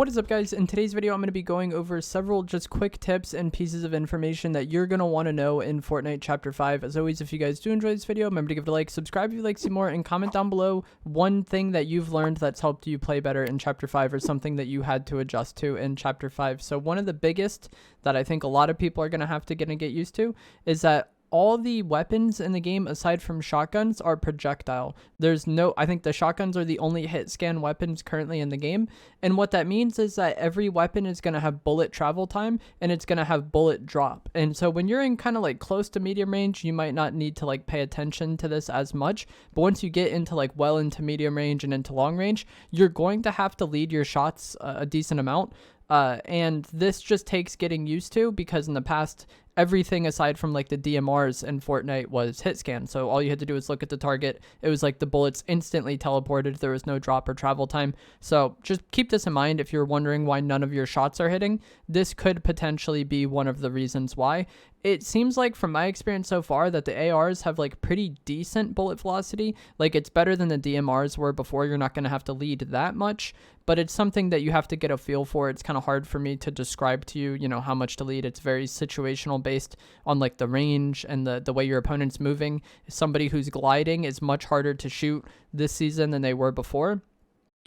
What is up, guys? In today's video, I'm going to be going over several just quick tips and pieces of information that you're going to want to know in Fortnite Chapter 5. As always, if you guys do enjoy this video, remember to give it a like, subscribe if you'd like to see more, and comment down below one thing that you've learned that's helped you play better in Chapter 5 or something that you had to adjust to in Chapter 5. So one of the biggest that I think a lot of people are going to have to get used to is that all the weapons in the game aside from shotguns are projectile. I think the shotguns are the only hit scan weapons currently in the game. And what that means is that every weapon is going to have bullet travel time and it's going to have bullet drop. And so when you're in kind of like close to medium range, you might not need to like pay attention to this as much. But once you get into like well into medium range and into long range, you're going to have to lead your shots a decent amount. And this just takes getting used to, because in the past, everything aside from like the DMRs in Fortnite was hit scan. So all you had to do was look at the target. It was like the bullets instantly teleported. There was no drop or travel time. So just keep this in mind if you're wondering why none of your shots are hitting. This could potentially be one of the reasons why. It seems like from my experience so far that the ARs have like pretty decent bullet velocity. Like it's better than the DMRs were before. You're not going to have to lead that much, but it's something that you have to get a feel for. It's kind of hard for me to describe to you, how much to lead. It's very situational based on like the range and the way your opponent's moving. Somebody who's gliding is much harder to shoot this season than they were before.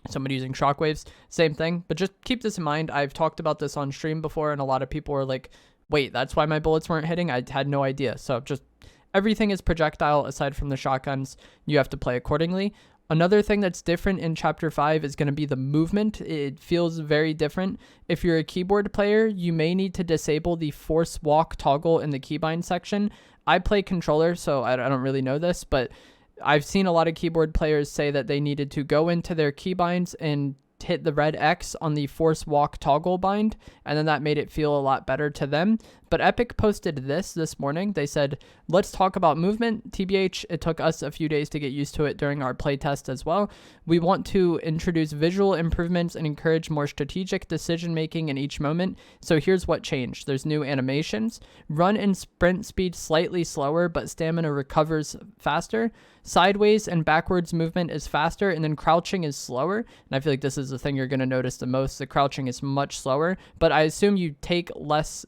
Somebody using shockwaves, same thing. But just keep this in mind. I've talked about this on stream before, and a lot of people are like, wait, that's why my bullets weren't hitting? I had no idea. So just everything is projectile aside from the shotguns. You have to play accordingly. Another thing that's different in Chapter 5 is going to be the movement. It feels very different. If you're a keyboard player, you may need to disable the force walk toggle in the keybind section. I play controller, so I don't really know this, but I've seen a lot of keyboard players say that they needed to go into their keybinds and hit the red X on the force walk toggle bind, and then that made it feel a lot better to them. But Epic posted this morning. They said, let's talk about movement. TBH, it took us a few days to get used to it during our playtest as well. We want to introduce visual improvements and encourage more strategic decision making in each moment. So here's what changed. There's new animations. Run and sprint speed slightly slower, but stamina recovers faster. Sideways and backwards movement is faster, and then crouching is slower. And I feel like this is the thing you're going to notice the most. The crouching is much slower, but I assume you make less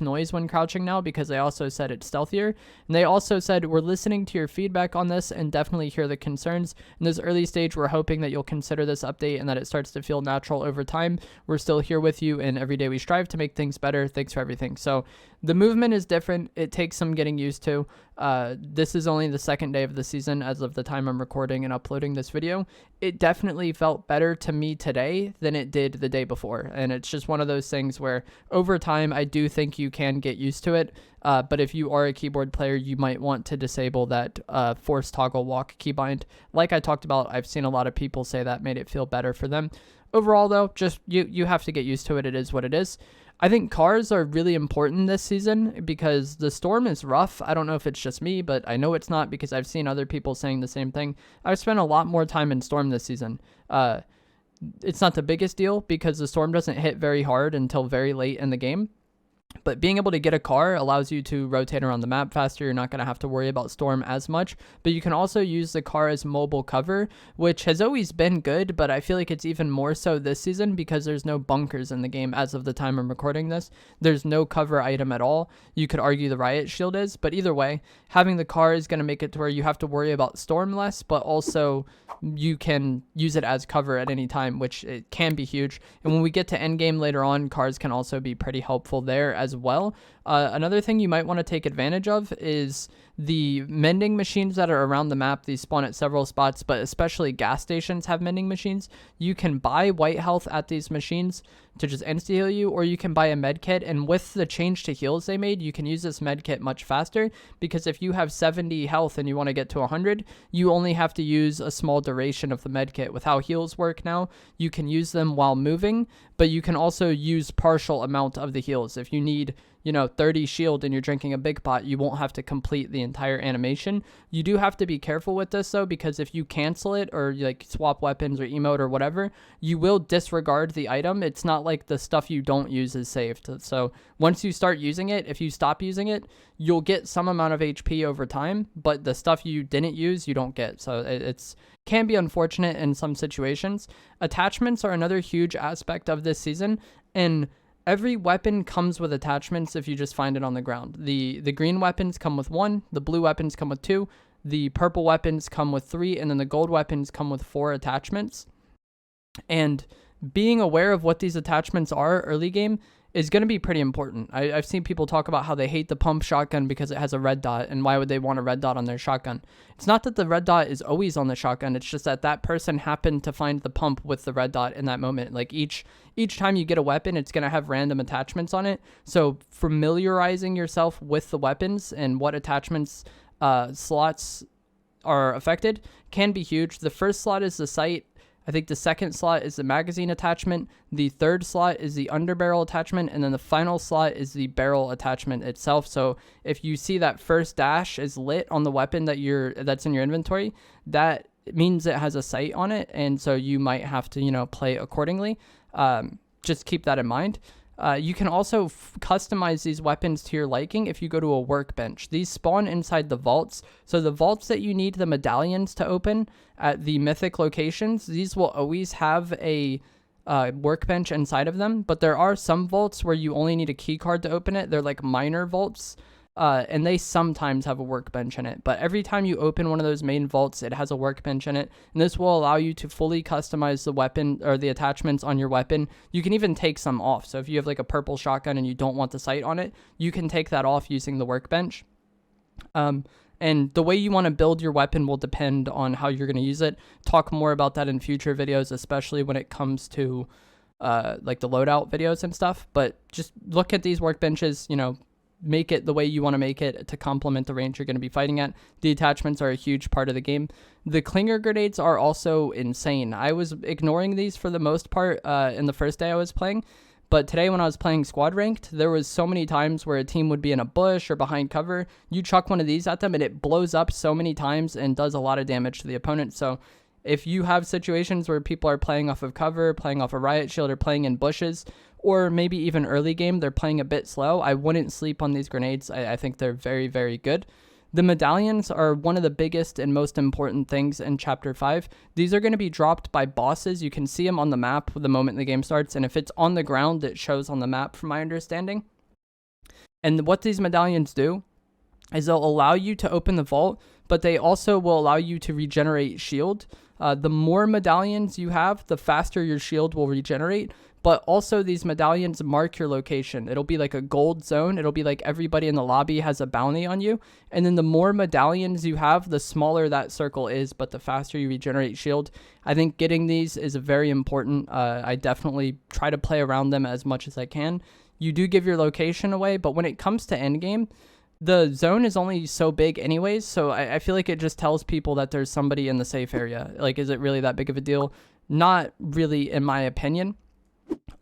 noise when crouching now, because they also said it's stealthier. And they also said, we're listening to your feedback on this and definitely hear the concerns. In this early stage, we're hoping that you'll consider this update and that it starts to feel natural over time. We're still here with you, and every day we strive to make things better. Thanks for everything. So the movement is different. It takes some getting used to. This is only the second day of the season as of the time I'm recording and uploading this video. It definitely felt better to me today than it did the day before. And it's just one of those things where over time, I do think you can get used to it. But if you are a keyboard player, you might want to disable that force toggle walk keybind. Like I talked about, I've seen a lot of people say that made it feel better for them. Overall, though, just you have to get used to it. It is what it is. I think cars are really important this season because the storm is rough. I don't know if it's just me, but I know it's not, because I've seen other people saying the same thing. I've spent a lot more time in storm this season. It's not the biggest deal because the storm doesn't hit very hard until very late in the game. But being able to get a car allows you to rotate around the map faster. You're not going to have to worry about storm as much. But you can also use the car as mobile cover, which has always been good, but I feel like it's even more so this season because there's no bunkers in the game as of the time I'm recording this. There's no cover item at all. You could argue the Riot shield is, but either way, having the car is going to make it to where you have to worry about storm less, but also you can use it as cover at any time, which it can be huge. And when we get to Endgame later on, cars can also be pretty helpful there as well. Another thing you might want to take advantage of is the mending machines that are around the map. These spawn at several spots, but especially gas stations have mending machines. You can buy white health at these machines to just insta-heal you, or you can buy a med kit, and with the change to heals they made, you can use this med kit much faster, because if you have 70 health and you want to get to 100, you only have to use a small duration of the med kit. With how heals work now, you can use them while moving, but you can also use partial amount of the heals. If you need 30 shield and you're drinking a big pot, you won't have to complete the entire animation. You do have to be careful with this though, because if you cancel it or like swap weapons or emote or whatever, you will disregard the item. It's not like the stuff you don't use is saved. So once you start using it, if you stop using it, you'll get some amount of HP over time, but the stuff you didn't use, you don't get. So it's can be unfortunate in some situations. Attachments are another huge aspect of this season, and every weapon comes with attachments if you just find it on the ground. The green weapons come with 1, the blue weapons come with 2, the purple weapons come with 3, and then the gold weapons come with 4 attachments. And being aware of what these attachments are early game is going to be pretty important. I've seen people talk about how they hate the pump shotgun because it has a red dot, and why would they want a red dot on their shotgun? It's not that the red dot is always on the shotgun, it's just that that person happened to find the pump with the red dot in that moment. Like each time you get a weapon, it's going to have random attachments on it. So familiarizing yourself with the weapons and what attachments slots are affected can be huge. The first slot is the sight. I think the second slot is the magazine attachment, the third slot is the underbarrel attachment, and then the final slot is the barrel attachment itself. So if you see that first dash is lit on the weapon that's in your inventory, that means it has a sight on it, and so you might have to, play accordingly. Just keep that in mind. You can also customize these weapons to your liking if you go to a workbench. These spawn inside the vaults. So the vaults that you need the medallions to open at the mythic locations, these will always have a workbench inside of them. But there are some vaults where you only need a key card to open it. They're like minor vaults. And they sometimes have a workbench in it. But every time you open one of those main vaults, it has a workbench in it. And this will allow you to fully customize the weapon or the attachments on your weapon. You can even take some off. So if you have like a purple shotgun and you don't want the sight on it, you can take that off using the workbench. And the way you want to build your weapon will depend on how you're going to use it. Talk more about that in future videos, especially when it comes to like the loadout videos and stuff. But just look at these workbenches, make it the way you want to make it to complement the range you're going to be fighting at. The attachments are a huge part of the game. The clinger grenades are also insane. I was ignoring these for the most part in the first day I was playing, but today when I was playing squad ranked, there was so many times where a team would be in a bush or behind cover. You chuck one of these at them and it blows up so many times and does a lot of damage to the opponent. So if you have situations where people are playing off of cover, playing off a riot shield, or playing in bushes, or maybe even early game, they're playing a bit slow, I wouldn't sleep on these grenades. I think they're very, very good. The medallions are one of the biggest and most important things in Chapter 5. These are going to be dropped by bosses. You can see them on the map the moment the game starts, and if it's on the ground, it shows on the map from my understanding. And what these medallions do is they'll allow you to open the vault, but they also will allow you to regenerate shield. The more medallions you have, the faster your shield will regenerate. But also these medallions mark your location. It'll be like a gold zone. It'll be like everybody in the lobby has a bounty on you. And then the more medallions you have, the smaller that circle is, but the faster you regenerate shield. I think getting these is very important. I definitely try to play around them as much as I can. You do give your location away, but when it comes to endgame, the zone is only so big anyways, so I feel like it just tells people that there's somebody in the safe area. Like, is it really that big of a deal? Not really, in my opinion.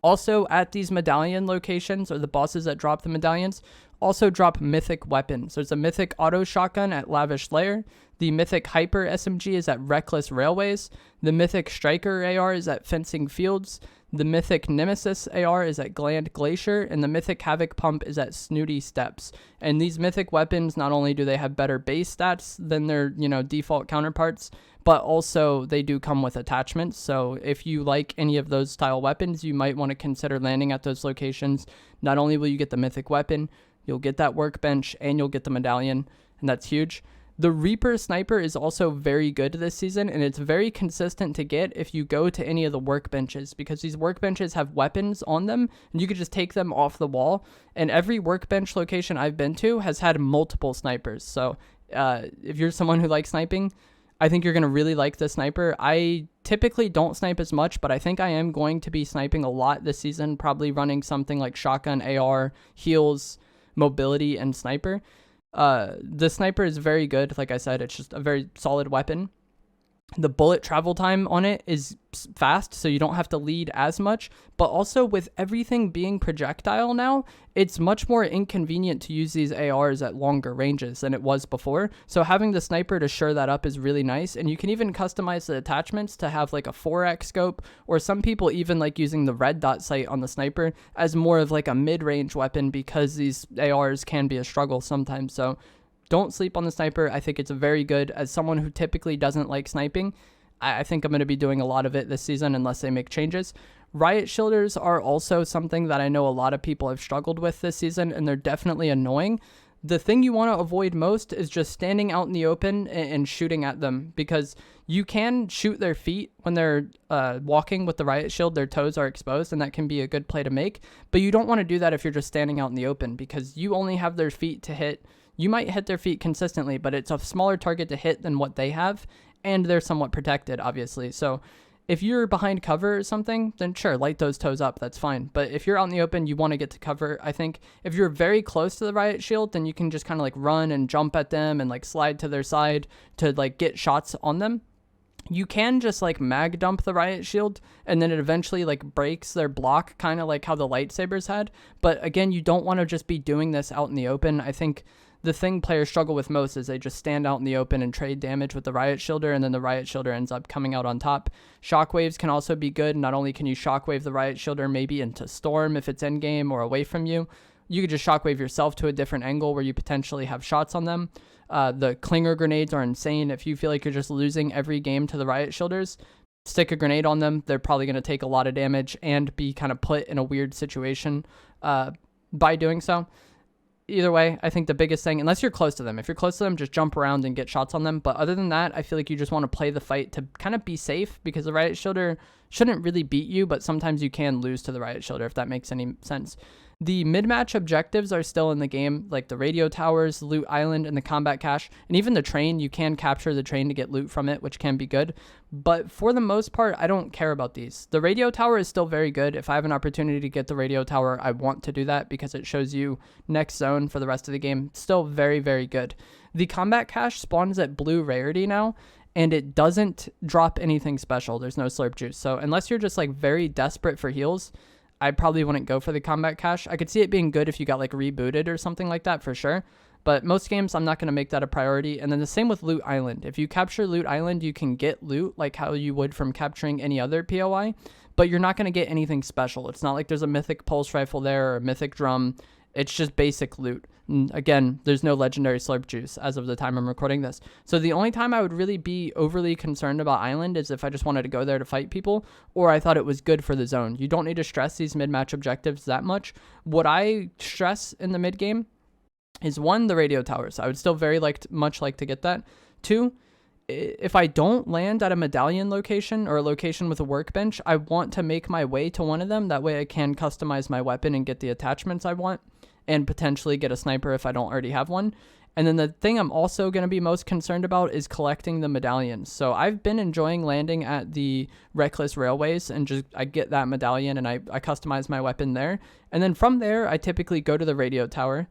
Also, at these medallion locations, or the bosses that drop the medallions, also drop mythic weapons. There's a mythic auto shotgun at Lavish Lair. The mythic hyper SMG is at Reckless Railways. The mythic striker AR is at Fencing Fields. The mythic Nemesis AR is at Gland Glacier, and the mythic Havoc Pump is at Snooty Steps. And these mythic weapons, not only do they have better base stats than their, default counterparts, but also they do come with attachments. So if you like any of those style weapons, you might want to consider landing at those locations. Not only will you get the mythic weapon, you'll get that workbench, and you'll get the medallion, and that's huge. The Reaper Sniper is also very good this season, and it's very consistent to get if you go to any of the workbenches, because these workbenches have weapons on them, and you could just take them off the wall, and every workbench location I've been to has had multiple snipers. So if you're someone who likes sniping, I think you're going to really like the sniper. I typically don't snipe as much, but I think I am going to be sniping a lot this season, probably running something like shotgun, AR, heals, mobility, and sniper. The sniper is very good. Like I said, it's just a very solid weapon. The bullet travel time on it is fast, so you don't have to lead as much. But also with everything being projectile now, it's much more inconvenient to use these ARs at longer ranges than it was before. So having the sniper to shore that up is really nice. And you can even customize the attachments to have like a 4x scope, or some people even like using the red dot sight on the sniper as more of like a mid-range weapon, because these ARs can be a struggle sometimes. So don't sleep on the sniper. I think it's very good. As someone who typically doesn't like sniping, I think I'm going to be doing a lot of it this season unless they make changes. Riot shielders are also something that I know a lot of people have struggled with this season, and they're definitely annoying. The thing you want to avoid most is just standing out in the open and shooting at them, because you can shoot their feet when they're walking with the riot shield. Their toes are exposed, and that can be a good play to make. But you don't want to do that if you're just standing out in the open, because you only have their feet to hit. You might hit their feet consistently, but it's a smaller target to hit than what they have, and they're somewhat protected, obviously. So if you're behind cover or something, then sure, light those toes up. That's fine. But if you're out in the open, you want to get to cover. I think if you're very close to the riot shield, then you can just kind of like run and jump at them and like slide to their side to like get shots on them. You can just like mag dump the riot shield, and then it eventually like breaks their block, kind of like how the lightsabers had. But again, you don't want to just be doing this out in the open. I think the thing players struggle with most is they just stand out in the open and trade damage with the riot shielder, and then the riot shielder ends up coming out on top. Shockwaves can also be good. Not only can you shockwave the riot shielder maybe into storm if it's endgame or away from you, you could just shockwave yourself to a different angle where you potentially have shots on them. The clinger grenades are insane. If you feel like you're just losing every game to the riot shielders, stick a grenade on them. They're probably going to take a lot of damage and be kind of put in a weird situation by doing so. Either way, I think the biggest thing, unless you're close to them, if you're close to them, just jump around and get shots on them. But other than that, I feel like you just want to play the fight to kind of be safe, because the riot shielder shouldn't really beat you, but sometimes you can lose to the riot shielder, if that makes any sense. The mid-match objectives are still in the game, like the radio towers, loot island, and the combat cache, and even the train. You can capture the train to get loot from it, which can be good. But for the most part, I don't care about these. The radio tower is still very good. If I have an opportunity to get the radio tower, I want to do that, because it shows you next zone for the rest of the game. Still very, very good. The combat cache spawns at blue rarity now, and it doesn't drop anything special. There's no slurp juice. So unless you're just like very desperate for heals, I probably wouldn't go for the combat cache. I could see it being good if you got like rebooted or something like that for sure. But most games, I'm not going to make that a priority. And then the same with Loot Island. If you capture Loot Island, you can get loot like how you would from capturing any other POI, but you're not going to get anything special. It's not like there's a mythic pulse rifle there or a mythic drum. It's just basic loot. And again, there's no legendary slurp juice as of the time I'm recording this. So the only time I would really be overly concerned about Island is if I just wanted to go there to fight people, or I thought it was good for the zone. You don't need to stress these mid-match objectives that much. What I stress in the mid-game is, one, the radio towers. I would still very much like to get that. Two, if I don't land at a medallion location or a location with a workbench, I want to make my way to one of them. That way I can customize my weapon and get the attachments I want, and potentially get a sniper if I don't already have one. And then the thing I'm also going to be most concerned about is collecting the medallions. So I've been enjoying landing at the Reckless Railways, and just I get that medallion and I customize my weapon there. And then from there, I typically go to the radio tower,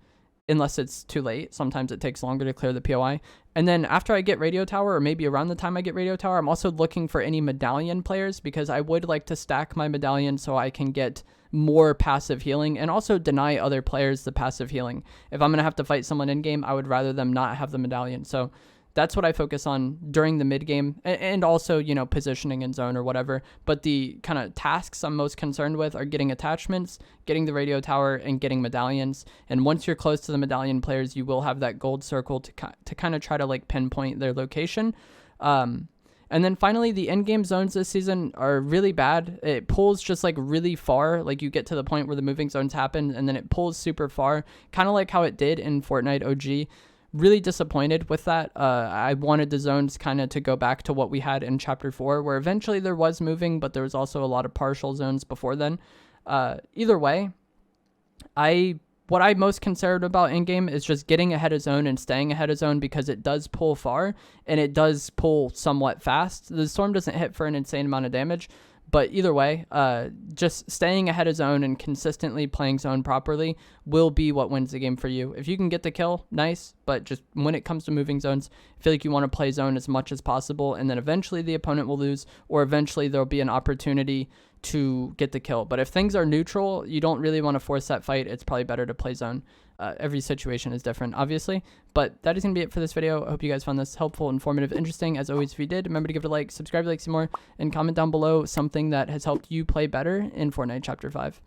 unless it's too late. Sometimes it takes longer to clear the POI. And then after I get radio tower, or maybe around the time I get radio tower, I'm also looking for any medallion players, because I would like to stack my medallion so I can get more passive healing and also deny other players the passive healing. If I'm going to have to fight someone in game, I would rather them not have the medallion. So that's what I focus on during the mid game, and also, you know, positioning in zone or whatever. But the kind of tasks I'm most concerned with are getting attachments, getting the radio tower, and getting medallions. And once you're close to the medallion players, you will have that gold circle to kind of try to like pinpoint their location. And then finally, the endgame zones this season are really bad. It pulls just like really far. Like you get to the point where the moving zones happen, and then it pulls super far, kind of like how it did in Fortnite OG. Really disappointed with that. I wanted the zones kind of to go back to what we had in Chapter 4, where eventually there was moving, but there was also a lot of partial zones before then. Either way, I what I'm most concerned about in game is just getting ahead of zone and staying ahead of zone, because it does pull far and it does pull somewhat fast. The storm doesn't hit for an insane amount of damage, but either way, just staying ahead of zone and consistently playing zone properly will be what wins the game for you. If you can get the kill, nice, but just when it comes to moving zones, I feel like you want to play zone as much as possible, and then eventually the opponent will lose, or eventually there'll be an opportunity to get the kill. But if things are neutral, you don't really want to force that fight. It's probably better to play zone. Every situation is different, obviously, but that is going to be it for this video. I hope you guys found this helpful, informative, interesting. As always, if you did, remember to give it a like, subscribe to like some more, and comment down below something that has helped you play better in Fortnite Chapter 5.